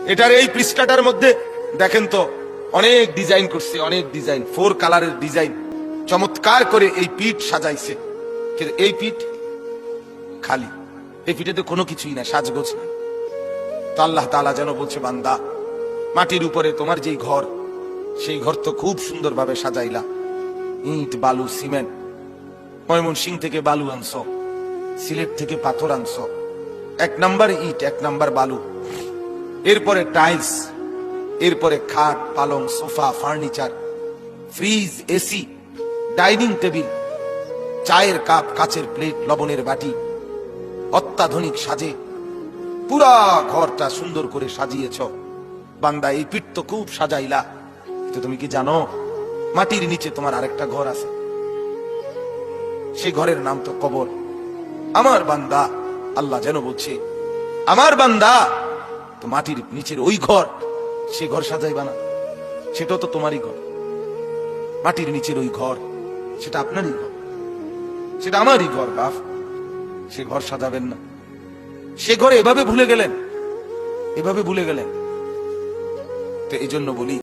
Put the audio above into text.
এটার এই পৃষ্ঠাটার মধ্যে দেখেন তো অনেক ডিজাইন করছে, অনেক ডিজাইন, 4 কালারের ডিজাইন, চমৎকার করে এই পিঠ সাজাইছে। কিন্তু এই পিঠ খালি, এই পিঠেতে কোনো কিছুই না, সাজগোজ না। তো আল্লাহ তাআলা যেন বলছে, বান্দা মাটির উপরে তোমার যেই ঘর, সেই ঘর তো খুব সুন্দরভাবে সাজাইলা, ইট বালু সিমেন্ট, ময়মনসিংহ থেকে বালু আনছো, সিলেট থেকে পাথর আনছো, 1 নাম্বার ইট 1 নাম্বার বালু, এরপরে টাইলস, এরপরে খাট পালং sofa furniture, fridge AC, dining table, চায়ের কাপ, কাচের প্লেট, লবণের বাটি, অত্যাধুনিক সাজে পুরা ঘরটা সুন্দর করে সাজিয়েছ। বান্দা এই পিঠ তো খুব সাজাইলা, কিন্তু তুমি কি জানো মাটির নিচে তোমার আরেকটা ঘর আছে, সেই ঘরের নাম তো কবর। আমার বান্দা, আল্লাহ যেন বলছে, আমার বান্দা তো মাটির নিচের ওই ঘর, সে ঘর সাজাইবা না, সেটাও তো তোমারই ঘর। মাটির নিচের ওই ঘর, সেটা আপনারই ঘর, সেটা আমারই ঘর বাপ, সে ঘর সাজাবেন না। সে ঘরে এভাবে ভুলে গেলেন, এভাবে ভুলে গেলেন। তো এই জন্য বলি,